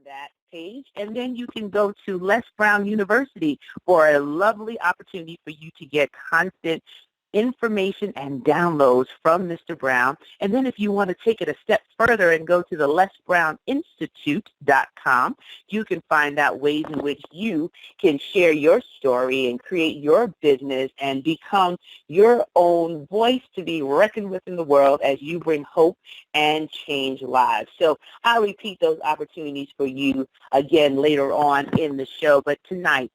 that page, and then you can go to Les Brown University for a lovely opportunity for you to get constant information and downloads from Mr. Brown. And then if you want to take it a step further and go to the lesbrowninstitute.com, you can find out ways in which you can share your story and create your business and become your own voice to be reckoned with in the world as you bring hope and change lives. So I'll repeat those opportunities for you again later on in the show. But tonight,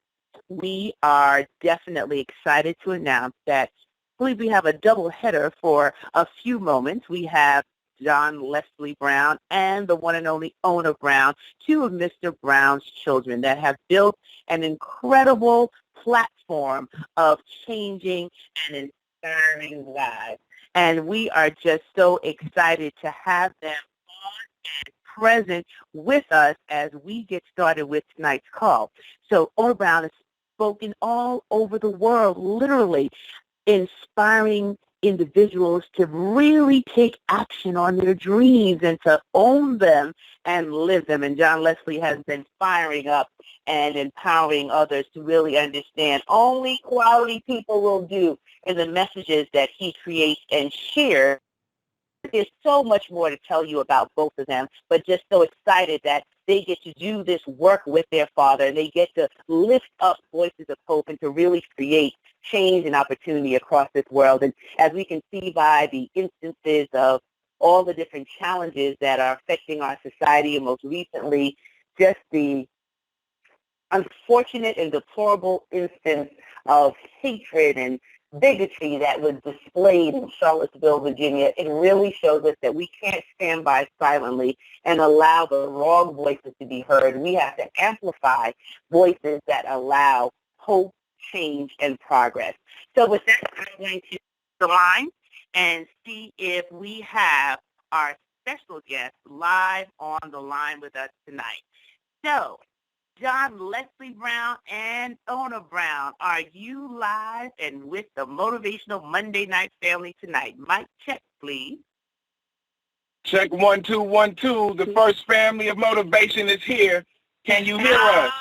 we are definitely excited to announce that I believe we have a double header for a few moments. We have John Leslie Brown and the one and only Ona Brown, two of Mr. Brown's children that have built an incredible platform of changing and inspiring lives. And we are just so excited to have them on and present with us as we get started with tonight's call. So Ona Brown has spoken all over the world, literally, inspiring individuals to really take action on their dreams and to own them and live them. And John Leslie has been firing up and empowering others to really understand only quality people will do in the messages that he creates and shares. There's so much more to tell you about both of them, but just so excited that they get to do this work with their father, and they get to lift up voices of hope and to really create change and opportunity across this world. And as we can see by the instances of all the different challenges that are affecting our society, and most recently, just the unfortunate and deplorable instance of hatred and bigotry that was displayed in Charlottesville, Virginia, it really shows us that we can't stand by silently and allow the wrong voices to be heard. We have to amplify voices that allow hope, change, and progress. So with that, I'm going to the line and see if we have our special guest live on the line with us tonight. So, John Leslie Brown and Ona Brown, are you live and with the Motivational Monday Night family tonight? Mic check, please. Check 1 2 1 2. The first family of motivation is here. Can you hear us?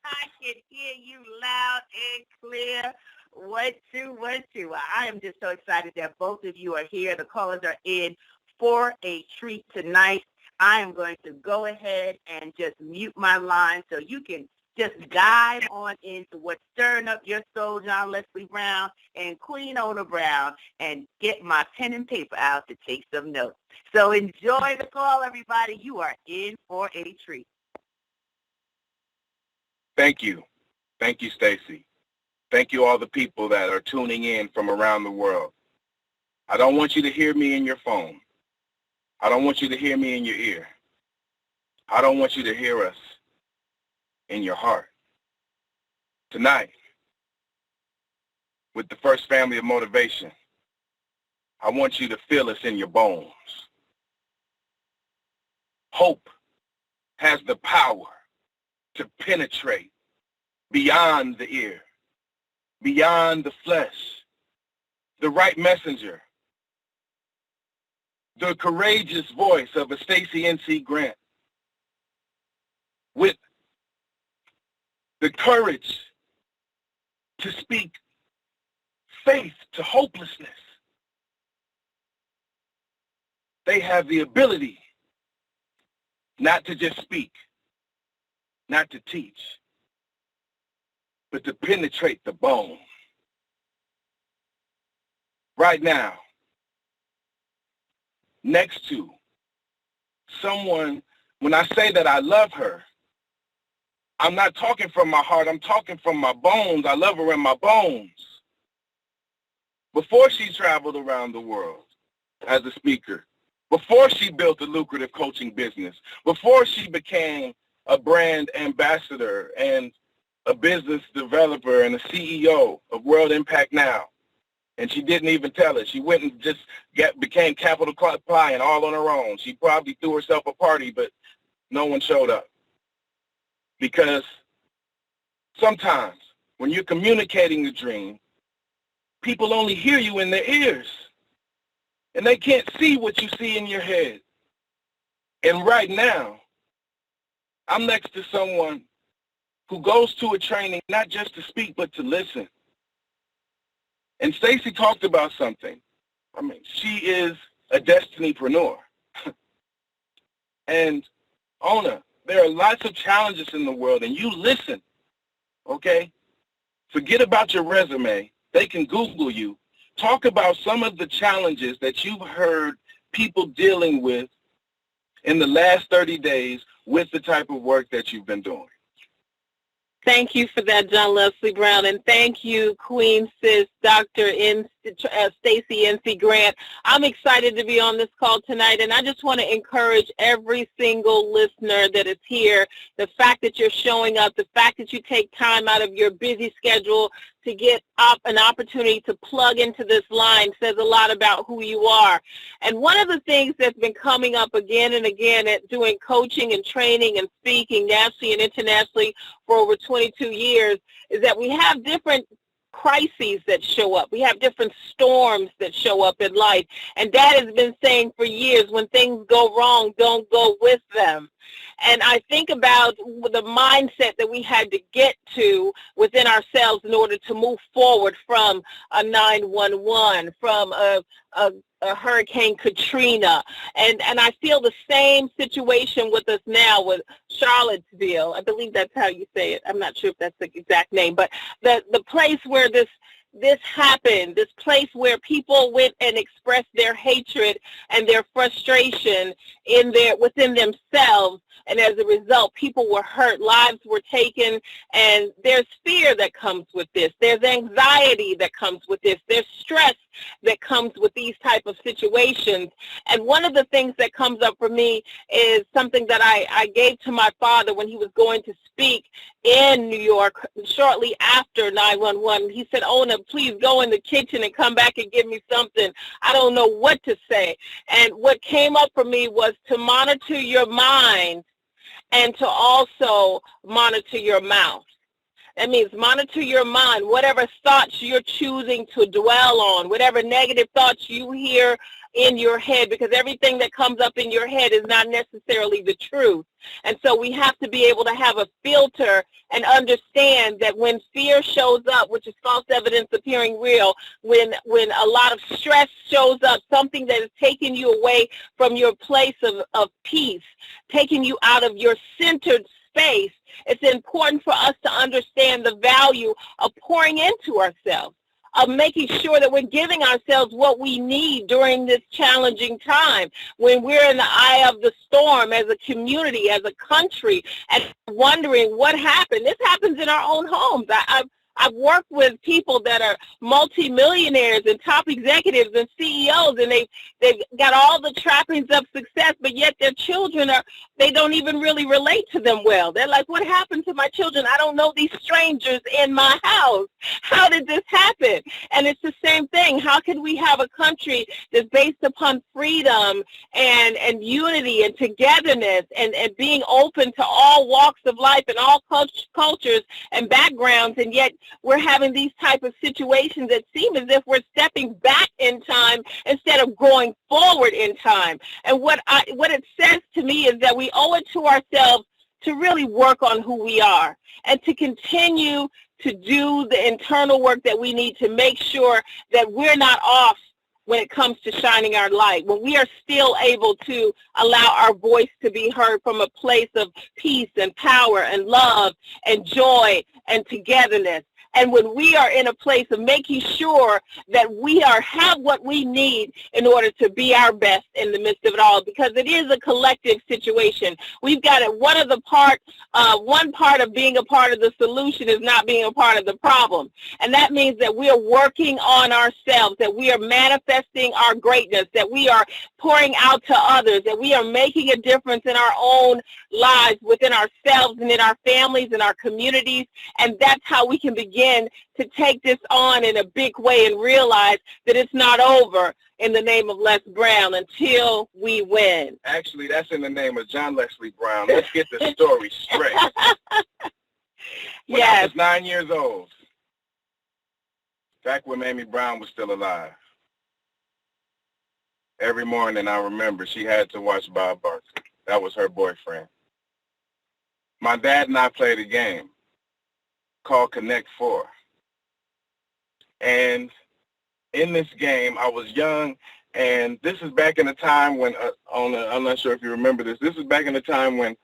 I can hear you loud and clear. 1 2 1 2. I am just so excited that both of you are here. The callers are in for a treat tonight. I am going to go ahead and just mute my line so you can just dive on into what's stirring up your soul, John Leslie Brown and Queen Ona Brown, and get my pen and paper out to take some notes. So enjoy the call, everybody. You are in for a treat. Thank you. Thank you, Stacy. Thank you, all the people that are tuning in from around the world. I don't want you to hear me in your phone. I don't want you to hear me in your ear. I don't want you to hear us in your heart. Tonight, with the first family of motivation, I want you to feel us in your bones. Hope has the power to penetrate beyond the ear, beyond the flesh, the right messenger, the courageous voice of a Stacey N.C. Grant, with the courage to speak faith to hopelessness. They have the ability not to just speak, not to teach, but to penetrate the bone. Right now, next to someone, when I say that I love her, I'm not talking from my heart, I'm talking from my bones. I love her in my bones. Before she traveled around the world as a speaker, before she built a lucrative coaching business, before she became a brand ambassador and a business developer and a CEO of World Impact Now, and she didn't even tell it. She went and just became capital client all on her own. She probably threw herself a party, but no one showed up. Because sometimes when you're communicating a dream, people only hear you in their ears, and they can't see what you see in your head. And right now, I'm next to someone who goes to a training not just to speak, but to listen. And Stacy talked about something. I mean, she is a destinypreneur. And Ona, there are lots of challenges in the world, and you listen, okay? Forget about your resume. They can Google you. Talk about some of the challenges that you've heard people dealing with in the last 30 days with the type of work that you've been doing. Thank you for that, John Leslie Brown, and thank you, Queen Sis, Dr. Stacey N.C. Grant. I'm excited to be on this call tonight, and I just want to encourage every single listener that is here, the fact that you're showing up, the fact that you take time out of your busy schedule to get an opportunity to plug into this line says a lot about who you are. And one of the things that's been coming up again and again at doing coaching and training and speaking nationally and internationally for over 22 years is that we have different crises that show up. We have different storms that show up in life. And Dad has been saying for years, when things go wrong, don't go with them. And I think about the mindset that we had to get to within ourselves in order to move forward from a 911, from a Hurricane Katrina. And I feel the same situation with us now with Charlottesville. I believe that's how you say it. I'm not sure if that's the exact name, but the place where this happened, this place where people went and expressed their hatred and their frustration within themselves. And as a result, people were hurt, lives were taken, and there's fear that comes with this. There's anxiety that comes with this. There's stress that comes with these type of situations. And one of the things that comes up for me is something that I gave to my father when he was going to speak in New York shortly after 911. He said, Ona, please go in the kitchen and come back and give me something. I don't know what to say. And what came up for me was to monitor your mind and to also monitor your mouth. That means monitor your mind, whatever thoughts you're choosing to dwell on, whatever negative thoughts you hear in your head, because everything that comes up in your head is not necessarily the truth. And so we have to be able to have a filter and understand that when fear shows up, which is false evidence appearing real, when a lot of stress shows up, something that is taking you away from your place of peace, taking you out of your centered space, it's important for us to understand the value of pouring into ourselves, of making sure that we're giving ourselves what we need during this challenging time when we're in the eye of the storm as a community, as a country, and wondering what happened. This happens in our own homes. I've worked with people that are multimillionaires and top executives and CEOs, and they've got all the trappings of success, but yet their children they don't even really relate to them well. They're like, what happened to my children? I don't know these strangers in my house. How did this happen? And it's the same thing. How can we have a country that's based upon freedom and unity and togetherness and being open to all walks of life and all cultures and backgrounds, and yet we're having these type of situations that seem as if we're stepping back in time instead of going forward in time. And what it says to me is that we owe it to ourselves to really work on who we are and to continue to do the internal work that we need to make sure that we're not off when it comes to shining our light, when we are still able to allow our voice to be heard from a place of peace and power and love and joy and togetherness. And when we are in a place of making sure that we have what we need in order to be our best in the midst of it all, because it is a collective situation. We've got it. One part of being a part of the solution is not being a part of the problem. And that means that we are working on ourselves, that we are manifesting our greatness, that we are pouring out to others, that we are making a difference in our own lives, within ourselves and in our families and our communities. And that's how we can begin to take this on in a big way and realize that it's not over in the name of Les Brown until we win. Actually, that's in the name of John Leslie Brown. Let's get the story straight. When I was 9 years old, back when Mamie Brown was still alive, every morning I remember she had to watch Bob Barker. That was her boyfriend. my dad and I played a game called Connect Four. And in this game, I was young, and this is back in the time when, I'm not sure if you remember this, this is back in the time when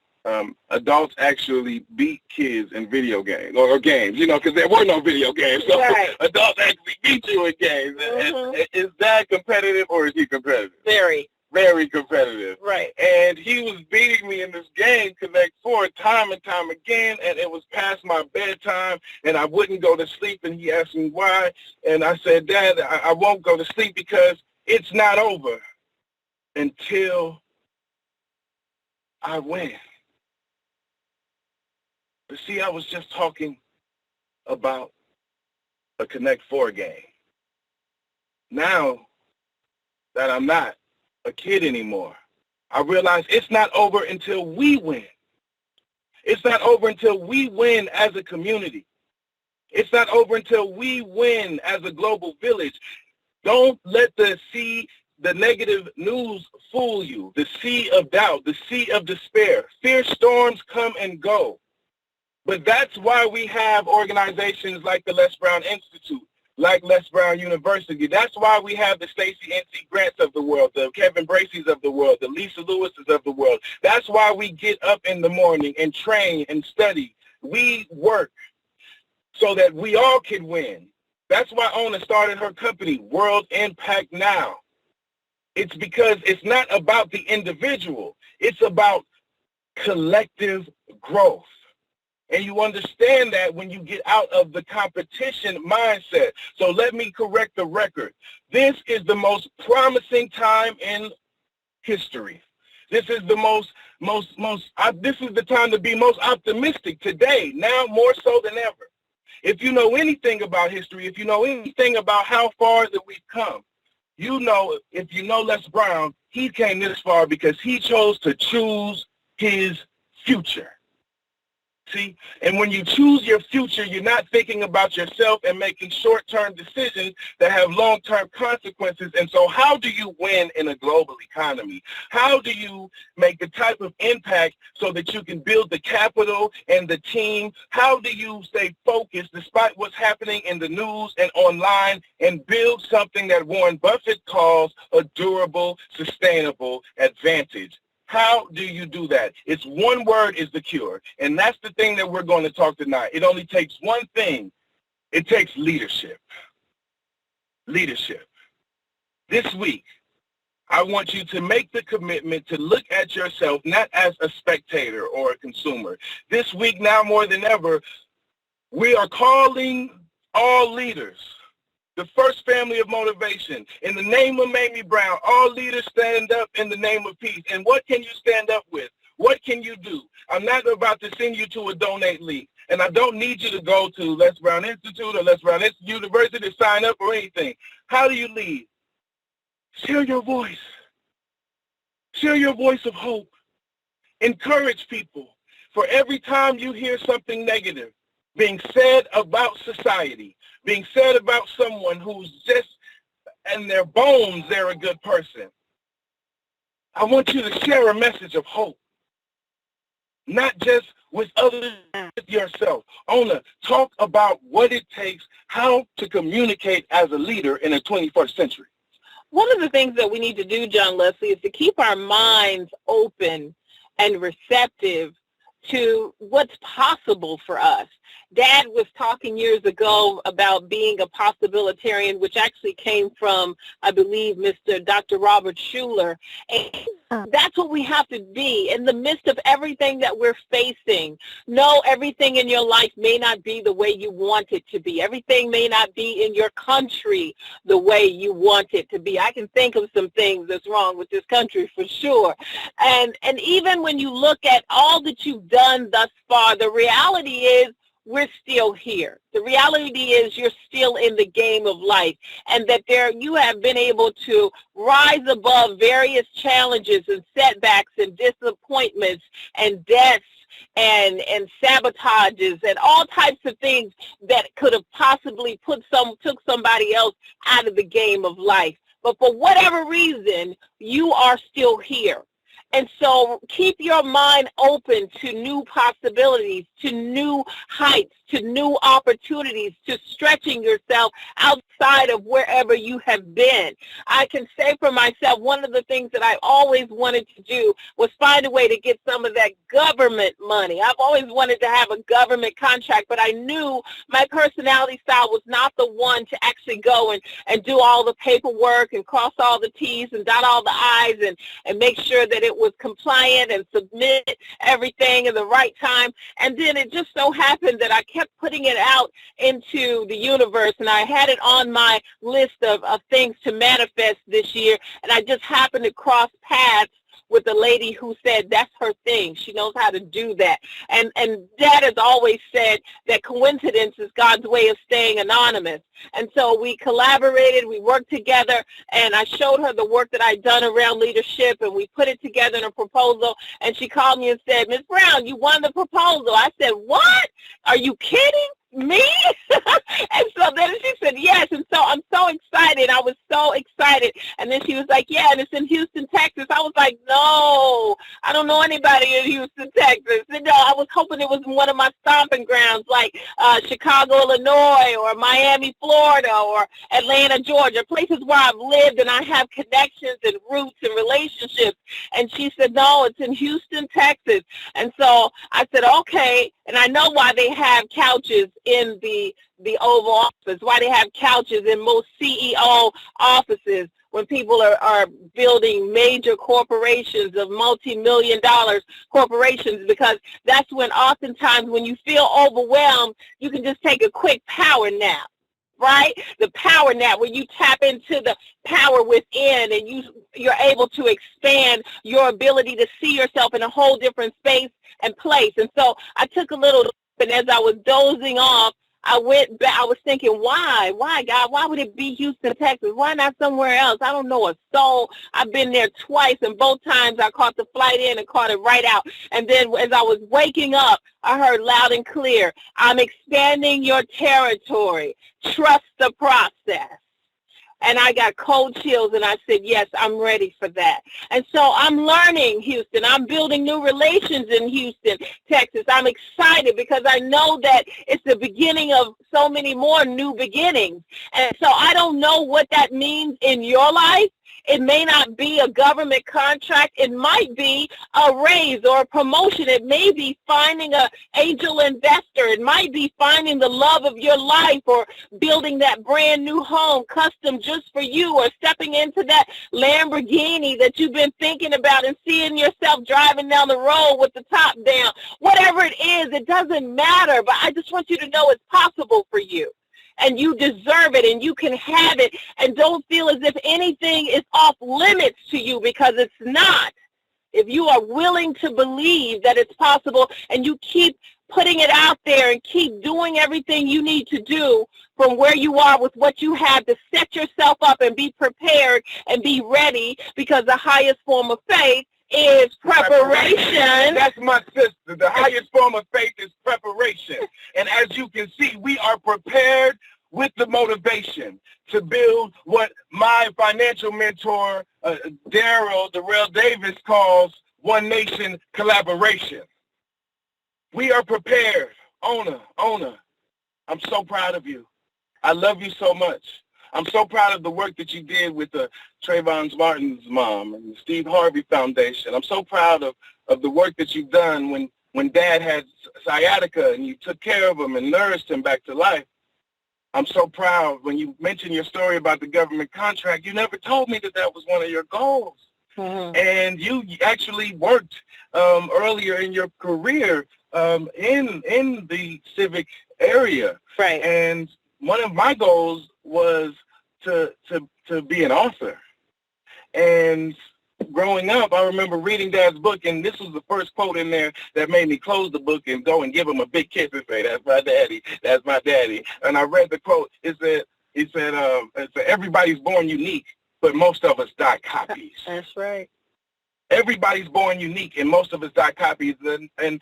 adults actually beat kids in video games, or games, because there were no video games, so right. Adults actually beat you in games. Mm-hmm. Is that competitive, or is he competitive? Very. Very competitive. Right. And he was beating me in this game, Connect Four, time and time again, and it was past my bedtime, and I wouldn't go to sleep, and he asked me why, and I said, Dad, I won't go to sleep because it's not over until I win. But see, I was just talking about a Connect Four game. Now that I'm not a kid anymore, I realize it's not over until we win. It's not over until we win as a community. It's not over until we win as a global village. Don't let the negative news fool you. The sea of doubt, the sea of despair. Fear storms come and go. But that's why we have organizations like the Les Brown Institute, like Les Brown University. That's why we have the Stacey N.C. Grants of the world, the Kevin Bracey's of the world, the Lisa Lewis's of the world. That's why we get up in the morning and train and study. We work so that we all can win. That's why Ona started her company, World Impact Now. It's because it's not about the individual. It's about collective growth. And you understand that when you get out of the competition mindset. So let me correct the record. This is the most promising time in history. This is the this is the time to be most optimistic today, now more so than ever. If you know anything about history, if you know anything about how far that we've come, if you know Les Brown, he came this far because he chose to choose his future. See, and when you choose your future, you're not thinking about yourself and making short-term decisions that have long-term consequences. And so how do you win in a global economy? How do you make the type of impact so that you can build the capital and the team? How do you stay focused despite what's happening in the news and online and build something that Warren Buffett calls a durable, sustainable advantage? How do you do that? It's one word is the cure. And that's the thing that we're going to talk tonight. It only takes one thing. It takes leadership. Leadership. This week, I want you to make the commitment to look at yourself not as a spectator or a consumer. This week, now more than ever, we are calling all leaders. The first family of motivation. In the name of Mamie Brown, all leaders stand up in the name of peace. And what can you stand up with? What can you do? I'm not about to send you to a donate league. And I don't need you to go to Les Brown Institute or Les Brown University to sign up or anything. How do you lead? Share your voice. Share your voice of hope. Encourage people. For every time you hear something negative being said about society, being said about someone who's just in their bones, they're a good person, I want you to share a message of hope, not just with others, with yourself. Ona, talk about what it takes, how to communicate as a leader in the 21st century. One of the things that we need to do, John Leslie, is to keep our minds open and receptive to what's possible for us. Dad was talking years ago about being a possibilitarian, which actually came from, I believe, Dr. Robert Schuller. And that's what we have to be in the midst of everything that we're facing. No, everything in your life may not be the way you want it to be. Everything may not be in your country the way you want it to be. I can think of some things that's wrong with this country for sure. And even when you look at all that you've done thus far, the reality is, we're still here. The reality is you're still in the game of life, and that you have been able to rise above various challenges and setbacks and disappointments and deaths and sabotages and all types of things that could have possibly took somebody else out of the game of life. But for whatever reason, you are still here. And so keep your mind open to new possibilities, to new heights, to new opportunities, to stretching yourself outside of wherever you have been. I can say for myself, one of the things that I always wanted to do was find a way to get some of that government money. I've always wanted to have a government contract, but I knew my personality style was not the one to actually go and do all the paperwork and cross all the T's and dot all the I's and make sure that it was compliant and submit everything in the right time. And then it just so happened that I kept putting it out into the universe, and I had it on my list of things to manifest this year, and I just happened to cross paths with a lady who said that's her thing. She knows how to do that. And Dad has always said that coincidence is God's way of staying anonymous. And so we collaborated, we worked together, and I showed her the work that I'd done around leadership, and we put it together in a proposal, and she called me and said, Ms. Brown, you won the proposal. I said, what? Are you kidding? Me? And so then she said yes, and so I'm so excited. I was so excited. And then she was like, yeah, and it's in Houston, Texas. I was like, no, I don't know anybody in Houston, Texas. And no, I was hoping it was one of my stomping grounds like Chicago, Illinois, or Miami, Florida, or Atlanta, Georgia, places where I've lived and I have connections and roots and relationships. And she said, no, it's in Houston, Texas. And so I said, okay. And I know why they have couches in the Oval Office, why they have couches in most CEO offices when people are building major corporations of multi-million dollar corporations, because that's when oftentimes when you feel overwhelmed, you can just take a quick power nap. Right? The power nap, where you tap into the power within and you're able to expand your ability to see yourself in a whole different space and place. And so I took a little, and as I was dozing off, I went back. I was thinking, why, God? Why would it be Houston, Texas? Why not somewhere else? I don't know a soul. I've been there twice, and both times I caught the flight in and caught it right out. And then as I was waking up, I heard loud and clear, I'm expanding your territory. Trust the process. And I got cold chills, and I said, yes, I'm ready for that. And so I'm learning Houston. I'm building new relations in Houston, Texas. I'm excited because I know that it's the beginning of so many more new beginnings. And so I don't know what that means in your life. It may not be a government contract. It might be a raise or a promotion. It may be finding an angel investor. It might be finding the love of your life, or building that brand new home custom just for you, or stepping into that Lamborghini that you've been thinking about and seeing yourself driving down the road with the top down. Whatever it is, it doesn't matter. But I just want you to know it's possible for you. And you deserve it, and you can have it, and don't feel as if anything is off limits to you, because it's not. If you are willing to believe that it's possible, and you keep putting it out there and keep doing everything you need to do from where you are with what you have to set yourself up and be prepared and be ready, because the highest form of faith is preparation. That's my sister. The highest form of faith is preparation. And as you can see, we are prepared with the motivation to build what my financial mentor, Darrell Davis, calls One Nation Collaboration. We are prepared. Ona, I'm so proud of you. I love you so much. I'm so proud of the work that you did with Trayvon Martin's mom and the Steve Harvey Foundation. I'm so proud of the work that you've done when Dad had sciatica and you took care of him and nourished him back to life. I'm so proud when you mentioned your story about the government contract. You never told me that was one of your goals. Mm-hmm. And you actually worked earlier in your career in the civic area. Right. And one of my goals was to be an author. And growing up, I remember reading Dad's book, and this was the first quote in there that made me close the book and go and give him a big kiss and say, "That's my daddy. That's my daddy." And I read the quote. It said, "Everybody's born unique, but most of us die copies." That's right. Everybody's born unique, and most of us die copies. And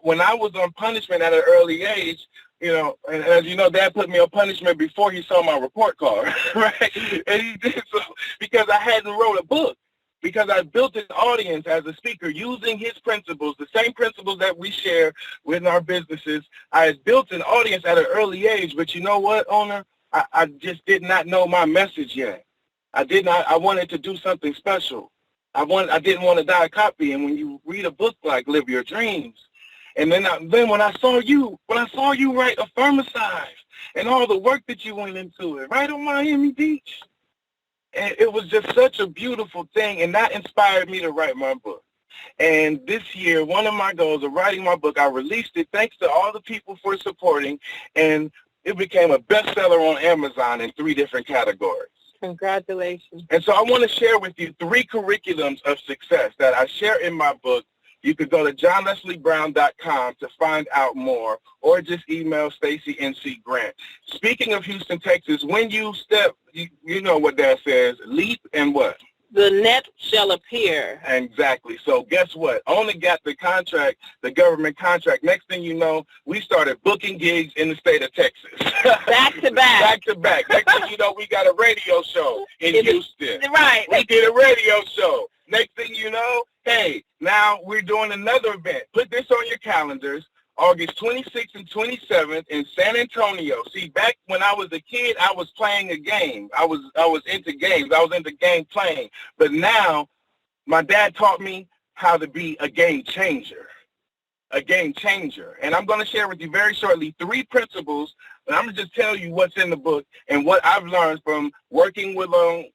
when I was on punishment at an early age, you know, and as you know, Dad put me on punishment before he saw my report card, right? And he did so because I hadn't wrote a book. because I built an audience as a speaker using his principles, the same principles that we share within our businesses. I had built an audience at an early age, but you know what, owner? I just did not know my message yet. I wanted to do something special. I didn't want to die a copy. And when you read a book like Live Your Dreams, and then when I saw you write Affirmicize and all the work that you went into it, right on Miami Beach, and it was just such a beautiful thing, and that inspired me to write my book. And this year, one of my goals of writing my book, I released it thanks to all the people for supporting, and it became a bestseller on Amazon in 3 different categories. Congratulations. And so I want to share with you 3 curriculums of success that I share in my book. You could go to johnlesliebrown.com to find out more, or just email Stacey NC Grant. Speaking of Houston, Texas, when you step, you know what that says, leap and what? The net shall appear. Exactly. So guess what? Only got the contract, the government contract. Next thing you know, we started booking gigs in the state of Texas. Back to back. Back to back. Next thing you know, we got a radio show in Houston. Right. We did a radio show. Next thing you know, hey, now we're doing another event. Put this on your calendars. August 26th and 27th in San Antonio. See, back when I was a kid, I was playing a game. I was into games. I was into game playing. But now, my dad taught me how to be a game changer. A game changer. And I'm going to share with you very shortly 3 principles. And I'm going to just tell you what's in the book and what I've learned from working with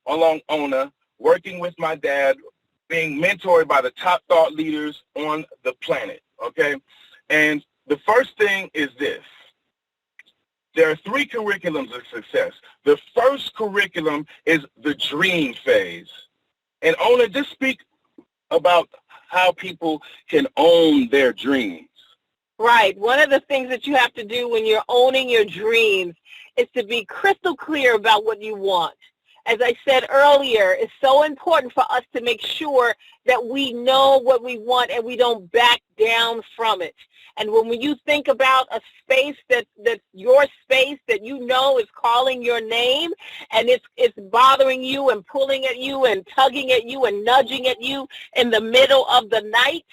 along Ona, working with my dad, being mentored by the top thought leaders on the planet. Okay? And the first thing is this. There are 3 curriculums of success. The first curriculum is the dream phase. And Ona, just speak about how people can own their dreams. Right. One of the things that you have to do when you're owning your dreams is to be crystal clear about what you want. As I said earlier, it's so important for us to make sure that we know what we want and we don't back down from it. And when you think about a space that's your space that you know is calling your name, and it's bothering you and pulling at you and tugging at you and nudging at you in the middle of the night,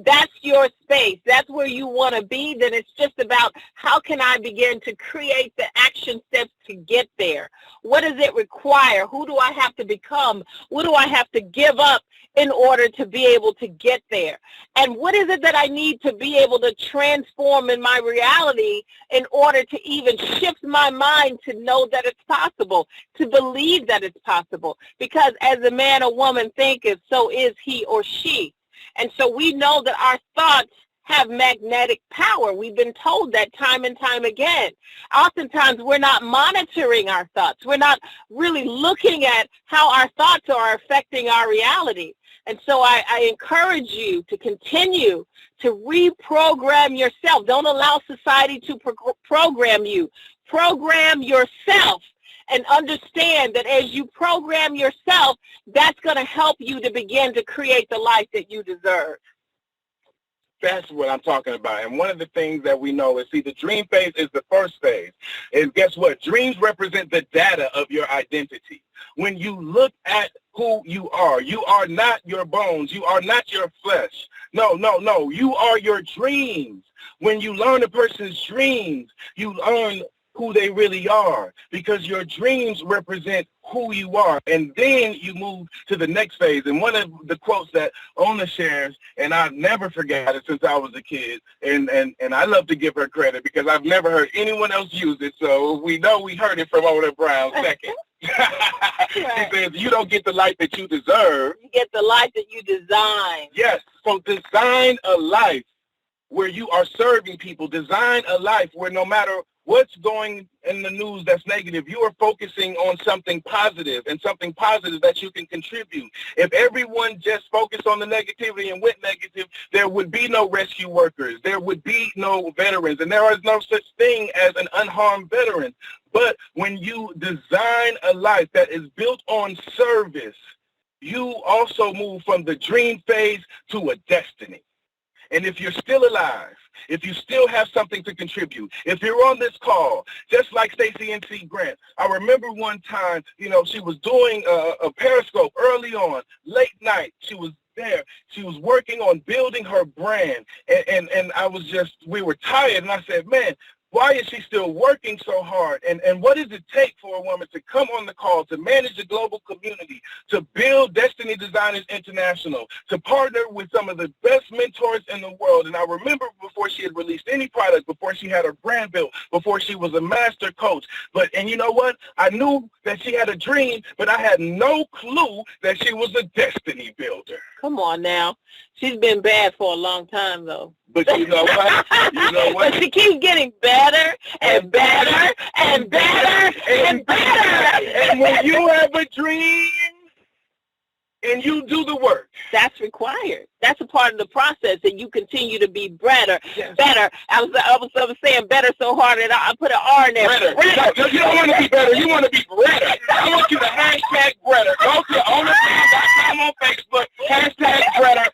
that's your space. That's where you want to be. Then it's just about how can I begin to create the action steps to get there? What does it require? Who do I have to become? What do I have to give up in order to be able to get there? And what is it that I need to be able to transform in my reality in order to even shift my mind to know that it's possible, to believe that it's possible? Because as a man or woman thinketh, so is he or she. And so we know that our thoughts have magnetic power. We've been told that time and time again. Oftentimes, we're not monitoring our thoughts. We're not really looking at how our thoughts are affecting our reality. And so I encourage you to continue to reprogram yourself. Don't allow society to program you. Program yourself. And understand that as you program yourself, that's going to help you to begin to create the life that you deserve. That's what I'm talking about. And one of the things that we know is, see, the dream phase is the first phase. And guess what? Dreams represent the data of your identity. When you look at who you are not your bones. You are not your flesh. No. You are your dreams. When you learn a person's dreams, you learn who they really are, because your dreams represent who you are. And then you move to the next phase. And one of the quotes that Ona shares, and I've never forgot it since I was a kid, and I love to give her credit because I've never heard anyone else use it, so we know we heard it from Ona Brown second. She says, you don't get the life that you deserve. You get the life that you design. Yes, so design a life where you are serving people. Design a life where no matter what's going in the news that's negative, you are focusing on something positive, and something positive that you can contribute. If everyone just focused on the negativity and went negative, there would be no rescue workers. There would be no veterans, and there is no such thing as an unharmed veteran. But when you design a life that is built on service, you also move from the dream phase to a destiny. And if you're still alive, if you still have something to contribute, if you're on this call, just like Stacey N.C. Grant. I remember one time, she was doing a Periscope early on, late night. She was there. She was working on building her brand. And we were tired. And I said, man, why is she still working so hard? And what does it take for a woman to come on the call, to manage a global community, to build Destiny Designers International, to partner with some of the best mentors in the world? And I remember before she had released any product, before she had her brand built, before she was a master coach. And you know what? I knew that she had a dream, but I had no clue that she was a destiny builder. Come on now. She's been bad for a long time, though. But you know what? But she keeps getting better and better and better and better. And when you have a dream and you do the work, that's required. That's a part of the process, and you continue to be better. Yes. Better. I was saying better so hard that I put an R in there. Better. No, you don't want to be better. You want to be better. I want you to hashtag better. Go to ownerbrand.com on Facebook. Hashtag better.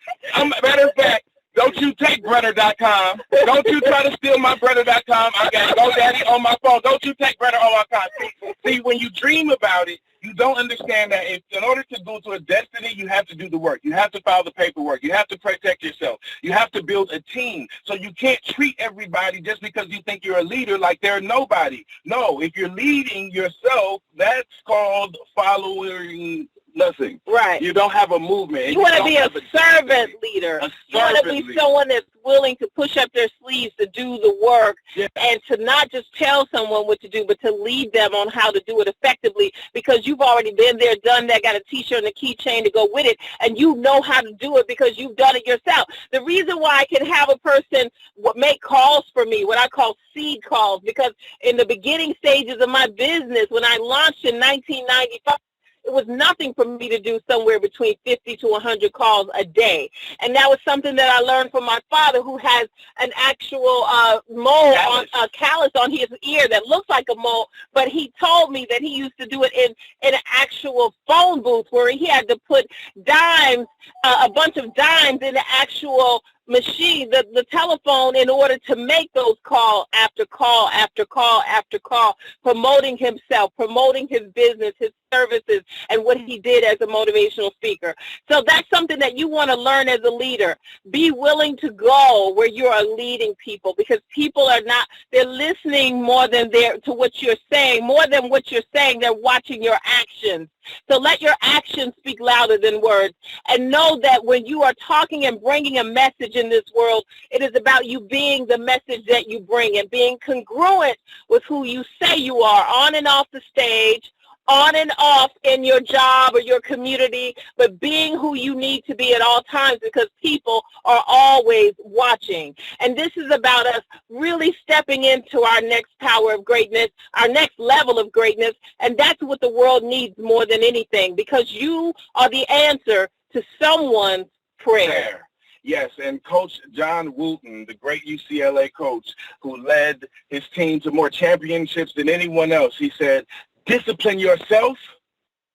Matter of fact, don't you take Bretter.com. Don't you try to steal my Bretter.com. I got GoDaddy on my phone. Don't you take Bretter on my phone. See, when you dream about it, you don't understand that in order to go to a destiny, you have to do the work. You have to file the paperwork. You have to protect yourself. You have to build a team. So you can't treat everybody just because you think you're a leader like they're nobody. No, if you're leading yourself, that's called following nothing. Right. You don't have a movement. You want to be a servant leader. You want to be someone that's willing to push up their sleeves to do the work, and to not just tell someone what to do, but to lead them on how to do it effectively, because you've already been there, done that, got a T-shirt and a keychain to go with it, and you know how to do it because you've done it yourself. The reason why I can have a person make calls for me, what I call seed calls, because in the beginning stages of my business, when I launched in 1995, it was nothing for me to do somewhere between 50 to 100 calls a day. And that was something that I learned from my father, who has an actual mole, a callus on his ear that looks like a mole. But he told me that he used to do it in an actual phone booth where he had to put dimes, a bunch of dimes in the actual machine, the telephone, in order to make those call after call after call after call, promoting himself, promoting his business, his services, and what he did as a motivational speaker. So that's something that you want to learn as a leader. Be willing to go where you are leading people, because people are not, they're listening more than to what you're saying. More than what you're saying, they're watching your actions. So let your actions speak louder than words, and know that when you are talking and bringing a message in this world, it is about you being the message that you bring and being congruent with who you say you are on and off the stage, on and off in your job or your community, but being who you need to be at all times, because people are always watching. And this is about us really stepping into our next power of greatness, our next level of greatness, and that's what the world needs more than anything, because you are the answer to someone's prayer. Yes, and Coach John Wooten, the great UCLA coach who led his team to more championships than anyone else, he said, discipline yourself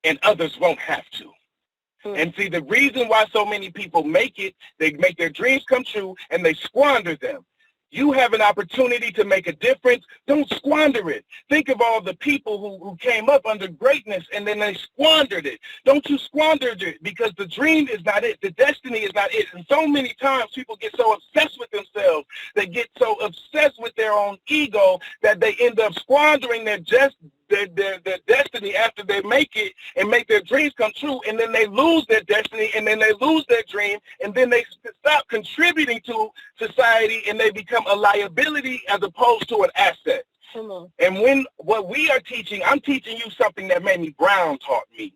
and others won't have to. And see, the reason why so many people make it, they make their dreams come true and they squander them. You have an opportunity to make a difference. Don't squander it. Think of all the people who came up under greatness and then they squandered it. Don't you squander it, because the dream is not it. The destiny is not it. And so many times people get so obsessed with themselves. They get so obsessed with their own ego that they end up squandering their destiny after they make it and make their dreams come true, and then they lose their destiny, and then they lose their dream, and then they stop contributing to society, and they become a liability as opposed to an asset. And what we are teaching, I'm teaching you something that Mamie Brown taught me.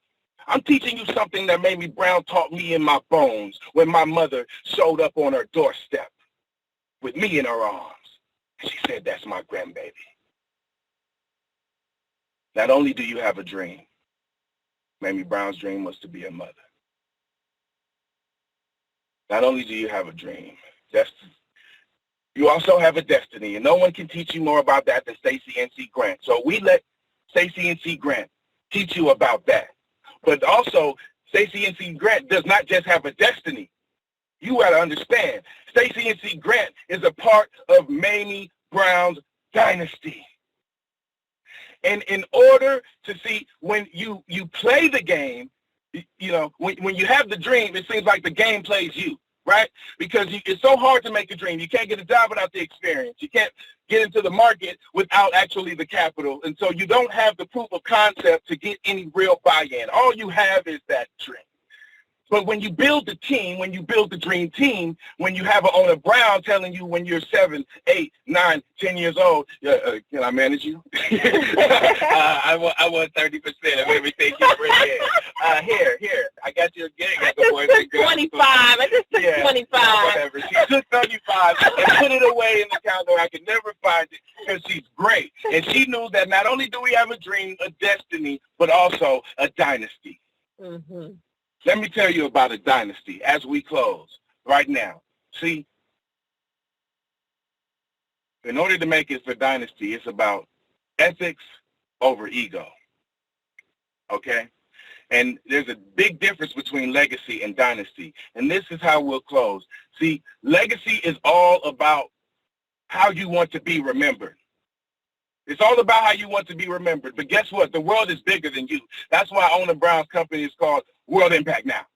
I'm teaching you something that Mamie Brown taught me in my bones when my mother showed up on her doorstep with me in her arms. And she said, that's my grandbaby. Not only do you have a dream, Mamie Brown's dream was to be a mother. Not only do you have a dream, you also have a destiny, and no one can teach you more about that than Stacey N.C. Grant. So we let Stacey N.C. Grant teach you about that. But also, Stacey N.C. Grant does not just have a destiny. You got to understand, Stacey N.C. Grant is a part of Mamie Brown's dynasty. And in order to see, when you play the game, you know, when you have the dream, it seems like the game plays you, right? Because it's so hard to make a dream. You can't get a job without the experience. You can't get into the market without actually the capital. And so you don't have the proof of concept to get any real buy-in. All you have is that dream. But when you build the team, when you build the dream team, when you have an owner Brown telling you when you're 7, 8, 9, 10 years old, can I manage you? I want 30% of everything you bring in. Here, I got you a gig. I just took 25. I just took 25. Whatever. She took 35 and put it away in the counter. I could never find it because she's great. And she knew that not only do we have a dream, a destiny, but also a dynasty. Mm-hmm. Let me tell you about a dynasty as we close right now. See, in order to make it for dynasty, it's about ethics over ego, okay? And there's a big difference between legacy and dynasty, and this is how we'll close. See, legacy is all about how you want to be remembered. It's all about how you want to be remembered. But guess what? The world is bigger than you. That's why Owner Brown's company is called World Impact Now.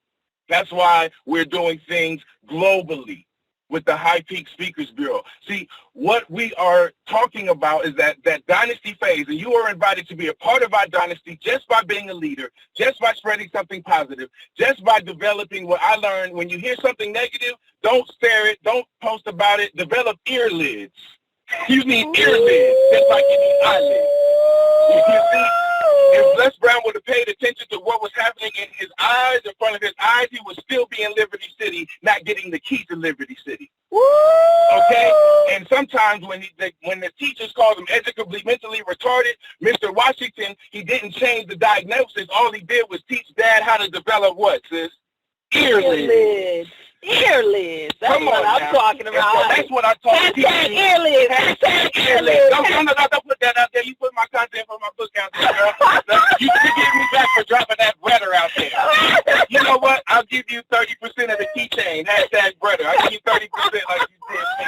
That's why we're doing things globally with the High Peak Speakers Bureau. See, what we are talking about is that dynasty phase, and you are invited to be a part of our dynasty just by being a leader, just by spreading something positive, just by developing what I learned. When you hear something negative, don't stare it, don't post about it, develop ear lids. You need ear lids, just like you need eyelids. You see, if Les Brown would have paid attention to what was happening in his eyes, in front of his eyes, he would still be in Liberty City, not getting the key to Liberty City. Okay? And sometimes when the teachers called him educably mentally retarded, Mr. Washington, he didn't change the diagnosis. All he did was teach Dad how to develop what, sis? Ear lids. Ear lids. That's what I'm talking about. That's what I told people. Ear lids. Ear lids. Don't put that out there. You put my content for my book out there, girl. You should give me back for dropping that breader out there. You know what? I'll give you 30% of the keychain. Hashtag breader. I'll give you 30% like you did me.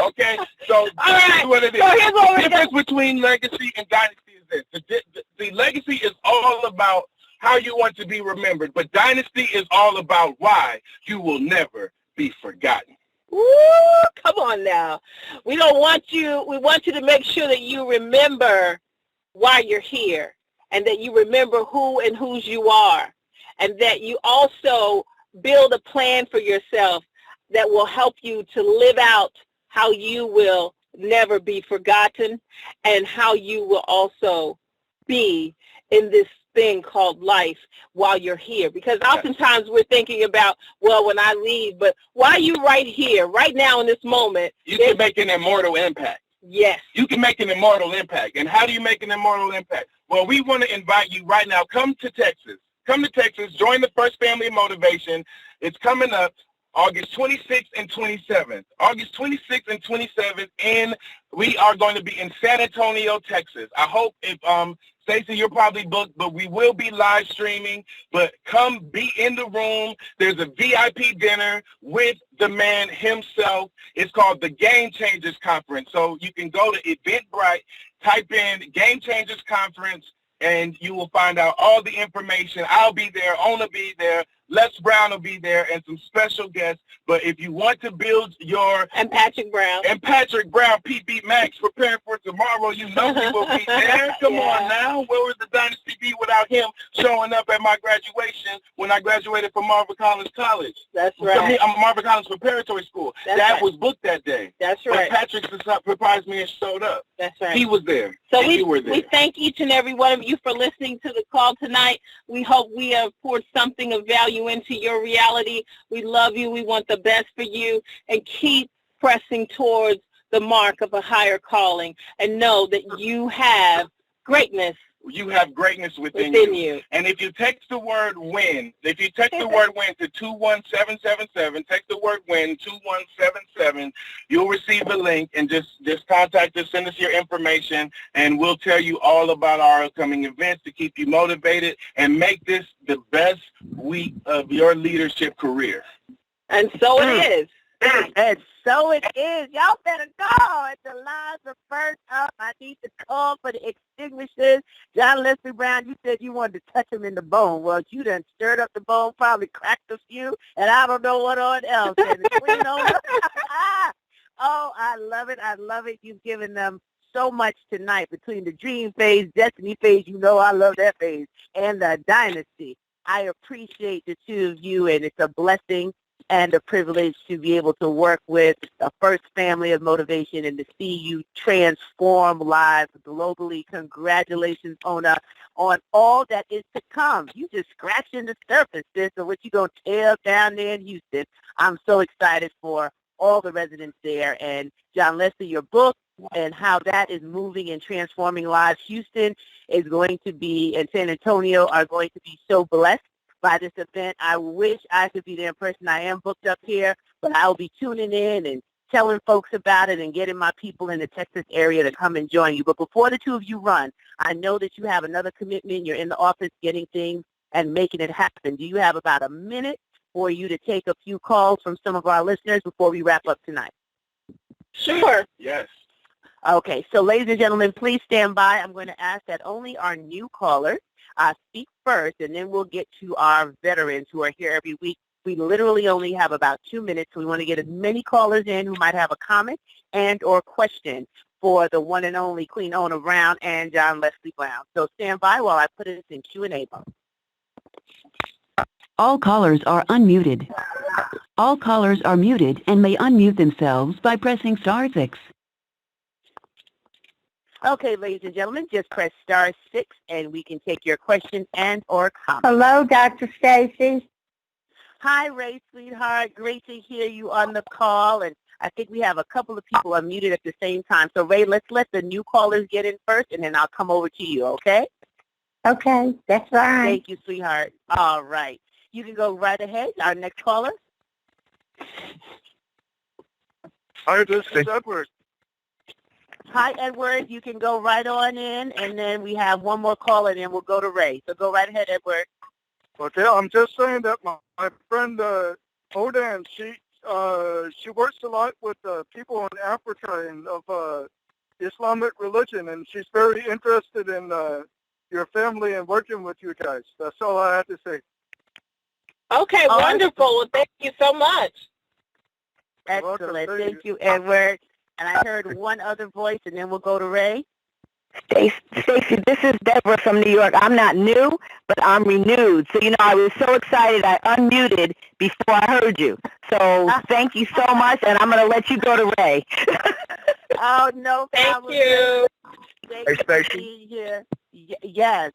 Okay? So this is what it is. The difference between legacy and dynasty is this. The legacy is all about how you want to be remembered, but dynasty is all about why you will never be forgotten. Ooh, come on now. We want you to make sure that you remember why you're here, and that you remember who and whose you are, and that you also build a plan for yourself that will help you to live out how you will never be forgotten, and how you will also be in this thing called life while you're here. Because oftentimes we're thinking about, well, when I leave, but why are you right here, right now in this moment? You can make an immortal impact. Yes. You can make an immortal impact. And how do you make an immortal impact? Well, we want to invite you right now. Come to Texas. Come to Texas. Join the First Family of Motivation. It's coming up August 26th and 27th. August 26th and 27th, and we are going to be in San Antonio, Texas. I hope if Stacey, you're probably booked, but we will be live streaming. But come be in the room. There's a VIP dinner with the man himself. It's called the Game Changers Conference. So you can go to Eventbrite, type in Game Changers Conference, and you will find out all the information. I'll be there. Ona be there. Les Brown will be there, and some special guests. But if you want to build your... And Patrick Brown, PB Max, preparing for tomorrow. You know he will be there. Come on now. Where would the dynasty be without him showing up at my graduation when I graduated from Marvin Collins College? That's right. I'm Marvin Collins Preparatory School. That was booked that day. That's right. But Patrick surprised me and showed up. That's right. He was there. So we thank each and every one of you for listening to the call tonight. We hope we have poured something of value into your reality. We love you. We want the best for you, and keep pressing towards the mark of a higher calling, and know that you have greatness. You have greatness within you. And if you text the word WIN, to 21777, text the word WIN, 2177, you'll receive a link, and just contact us, send us your information, and we'll tell you all about our upcoming events to keep you motivated and make this the best week of your leadership career. And so it is. And so it is. Y'all better go. And the lines are burnt up. I need to call for the extinguishers. John Leslie Brown, you said you wanted to touch him in the bone. Well, you done stirred up the bone, probably cracked a few, and I don't know what on else. And the queen owner. Oh, I love it. I love it. You've given them so much tonight between the dream phase, destiny phase. You know I love that phase. And the dynasty. I appreciate the two of you, and it's a blessing and a privilege to be able to work with the first family of motivation and to see you transform lives globally. Congratulations on all that is to come. You just scratching the surface, sis, of what you're going to tell down there in Houston. I'm so excited for all the residents there. And John Leslie, your book and how that is moving and transforming lives. Houston is going to be, and San Antonio are going to be so blessed by this event. I wish I could be there in person. I am booked up here, but I'll be tuning in and telling folks about it and getting my people in the Texas area to come and join you. But before the two of you run, I know that you have another commitment. You're in the office getting things and making it happen. Do you have about a minute for you to take a few calls from some of our listeners before we wrap up tonight? Sure. Yes. Okay, so ladies and gentlemen, please stand by. I'm going to ask that only our new callers speak first, and then we'll get to our veterans who are here every week. We literally only have about 2 minutes, so we want to get as many callers in who might have a comment and or question for the one and only Queen Ona Brown and John Leslie Brown. So stand by while I put it in Q&A mode. All callers are unmuted. All callers are muted and may unmute themselves by pressing *6. Okay, ladies and gentlemen, just press *6 and we can take your question and or comment. Hello, Dr. Stacy. Hi, Ray, sweetheart. Great to hear you on the call. And I think we have a couple of people unmuted at the same time. So, Ray, let's let the new callers get in first, and then I'll come over to you, okay? Okay, that's fine. Thank you, sweetheart. All right. You can go right ahead. Our next caller. Hi, this is Edward. Hi, Edward. You can go right on in, and then we have one more caller, and then we'll go to Ray. So go right ahead, Edward. Okay, I'm just saying that my friend Odan, she works a lot with people in Africa and of Islamic religion, and she's very interested in your family and working with you guys. That's all I have to say. Okay, wonderful. Well, thank you so much. Excellent. Thank you, Edward. And I heard one other voice, and then we'll go to Ray. Stacey, this is Deborah from New York. I'm not new, but I'm renewed. So, I was so excited I unmuted before I heard you. So thank you so much, and I'm going to let you go to Ray. Oh, no problem. Thank you. Hey, Stacey. Yes.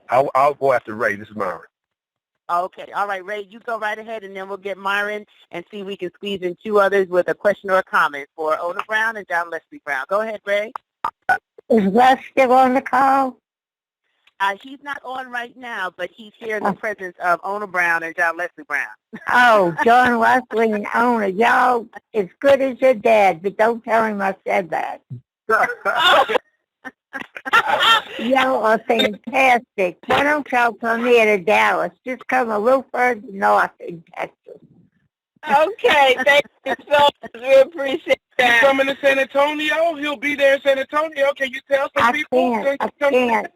I'll go after Ray. This is Myron. Okay. All right, Ray, you go right ahead, and then we'll get Myron and see if we can squeeze in two others with a question or a comment for Ona Brown and John Leslie Brown. Go ahead, Ray. Is Russ still on the call? He's not on right now, but he's here in the presence of Ona Brown and John Leslie Brown. Oh, John Leslie and Ona, y'all as good as your dad, but don't tell him I said that. Y'all are fantastic. Why don't y'all come here to Dallas? Just come a little further north in Texas. Okay, thank you so much. We appreciate that. You coming to San Antonio? He'll be there in San Antonio. Can you tell some people? I can't.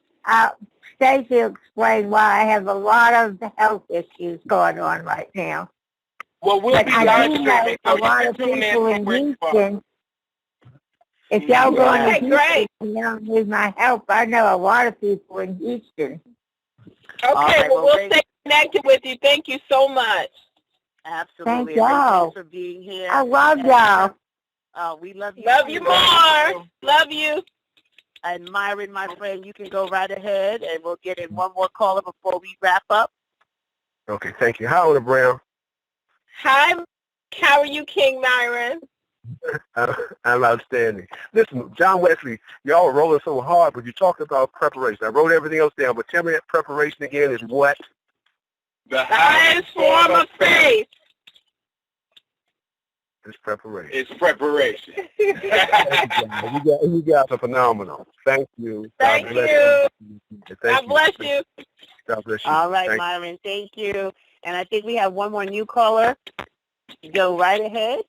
Stacey will explain why I have a lot of health issues going on right now. Well, we'll But be I live do streaming. know a lot of people in Houston. If y'all going to Houston, great. you don't need my help. I know a lot of people in Houston. Okay, right, well, we'll stay connected with you. Thank you so much. Absolutely. Thank y'all. Thanks for being here. I love y'all. We love you. Love you more. Love you. And Myron, my friend, you can go right ahead, and we'll get in one more caller before we wrap up. Okay, thank you. Hi, Ona Brown. Hi, how are you, King Myron? I'm outstanding. Listen, John Wesley, y'all are rolling so hard, but you talked about preparation. I wrote everything else down, but tell me that preparation again is what? The highest form of faith. It's preparation. It's preparation. You guys are phenomenal. Thank you. Thank you. God bless you. God bless you. All right, Thank Myron, thank you. And I think we have one more new caller. Go right ahead.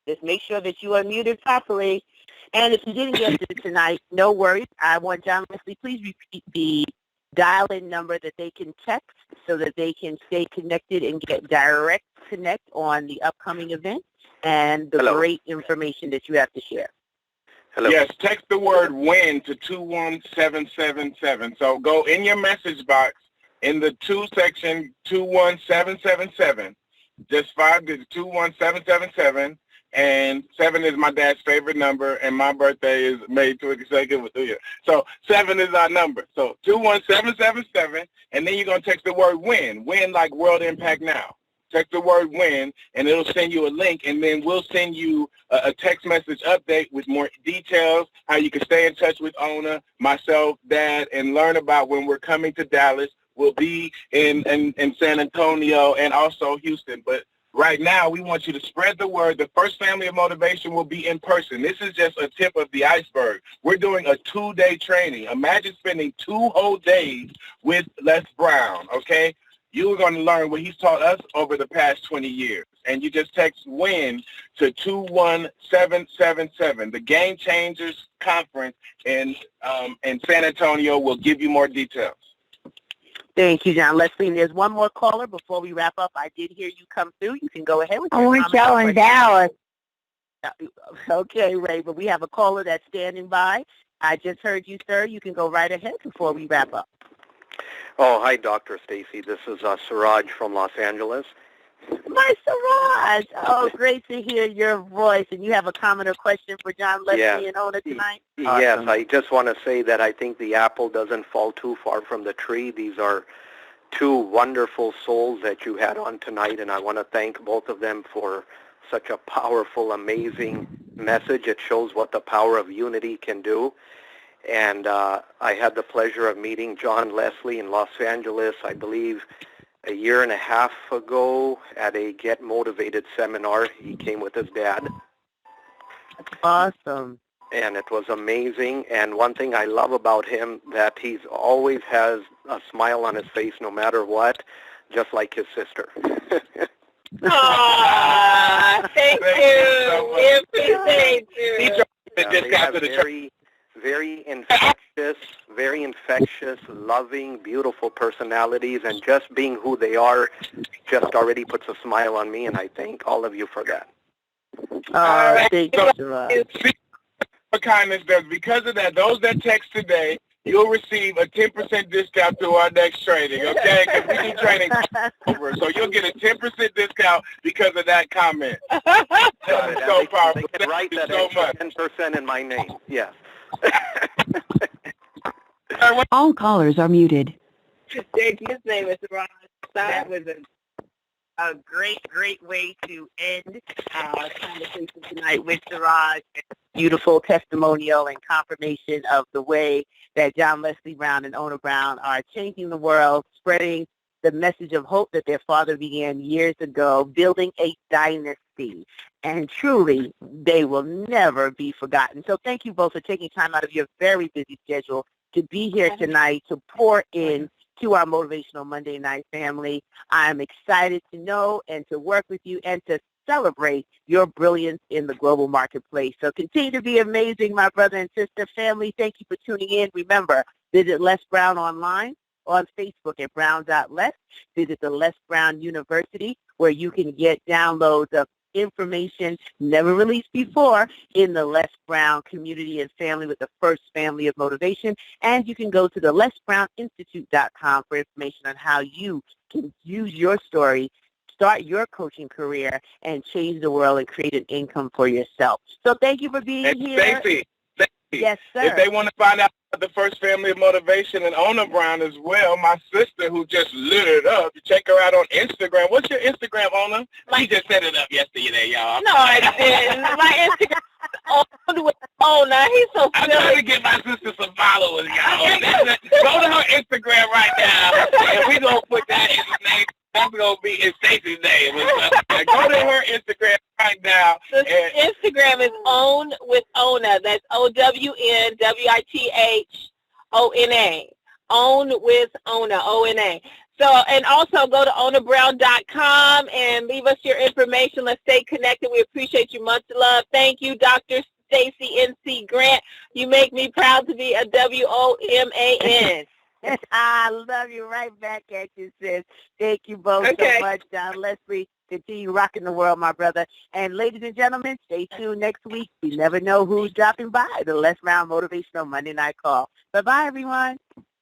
Just make sure that you are muted properly. And if you didn't get it tonight, no worries. I want John Leslie, please repeat the dial-in number that they can text so that they can stay connected and get direct connect on the upcoming event and the great information that you have to share. Hello. Yes, text the word WIN to 21777. So go in your message box in the to section 21777. Just 5 digits, 21777. And 7 is my dad's favorite number, and my birthday is May 22nd. So 7 is our number. So 21777, and then you're going to text the word WIN. WIN like World Impact Now. Text the word WIN, and it'll send you a link, and then we'll send you a text message update with more details, how you can stay in touch with Ona, myself, Dad, and learn about when we're coming to Dallas. We'll be in San Antonio and also Houston, but right now, we want you to spread the word. The first Family of Motivation will be in person. This is just a tip of the iceberg. We're doing a 2-day training. Imagine spending 2 whole days with Les Brown, okay? You are going to learn what he's taught us over the past 20 years. And you just text WIN to 21777. The Game Changers Conference in San Antonio will give you more details. Thank you, John Leslie. And there's one more caller before we wrap up. I did hear you come through. You can go ahead with your want y'all in Dallas. Okay, Ray, but we have a caller that's standing by. I just heard you, sir. You can go right ahead before we wrap up. Oh, hi, Dr. Stacy. This is Siraj from Los Angeles. My Siraj. Oh, great to hear your voice. And you have a comment or question for John Leslie and Ona tonight? Yes, Awesome. I just want to say that I think the apple doesn't fall too far from the tree. These are 2 wonderful souls that you had on tonight, and I want to thank both of them for such a powerful, amazing message. It shows what the power of unity can do. And I had the pleasure of meeting John Leslie in Los Angeles, I believe, a year and a half ago at a Get Motivated seminar. He came with his dad. Awesome. And it was amazing. And one thing I love about him, that he's always has a smile on his face no matter what, just like his sister. Aww, thank you. We appreciate you. They have very infectious, loving, beautiful personalities, and just being who they are just already puts a smile on me, and I thank all of you for that. Thank you, Siraj. For kindness does. Because of that, those that text today, you'll receive a 10% discount to our next training, okay? Because we do training over, so you'll get a 10% discount because of that comment. So powerful. They can write that so much. 10% in my name, yes. All callers are muted. Thank you. His name is Siraj. That was a great way to end our conversation tonight with Siraj. Beautiful testimonial and confirmation of the way that John Leslie Brown and Ona Brown are changing the world, spreading the message of hope that their father began years ago, building a dynasty. And truly, they will never be forgotten. So thank you both for taking time out of your very busy schedule to be here tonight to pour in to our Motivational Monday Night family. I'm excited to know and to work with you and to celebrate your brilliance in the global marketplace. So continue to be amazing, my brother and sister family. Thank you for tuning in. Remember, visit Les Brown online on Facebook at brown.les. Visit the Les Brown University, where you can get downloads of information never released before in the Les Brown community and family with the first family of motivation. And you can go to the LesBrownInstitute.com for information on how you can use your story, start your coaching career, and change the world and create an income for yourself. So thank you for being here. Stacey, yes, sir. If they want to find out about the first family of motivation and Ona Brown as well, my sister who just lit it up, you check her out on Instagram. What's your Instagram, Ona? She just set it up yesterday, y'all. No, I didn't. My Instagram is Ona with Ona. He's so I'm silly. trying to get my sister some followers, y'all. Go to her Instagram right now, and we're going to put that in the name. That's going to be in Stacey's name. Go to her Instagram right now. The Instagram is Own with Ona. That's OWNWITHONA. Own with Ona, ONA. So, and also go to onabrown.com and leave us your information. Let's stay connected. We appreciate you. Much love. Thank you, Dr. Stacey N.C. Grant. You make me proud to be a WOMAN. I love you right back at you, sis. Thank you both so much, John Leslie. Continue rocking the world, my brother. And ladies and gentlemen, stay tuned next week. You never know who's dropping by. The Les Brown Motivational Monday Night Call. Bye-bye, everyone.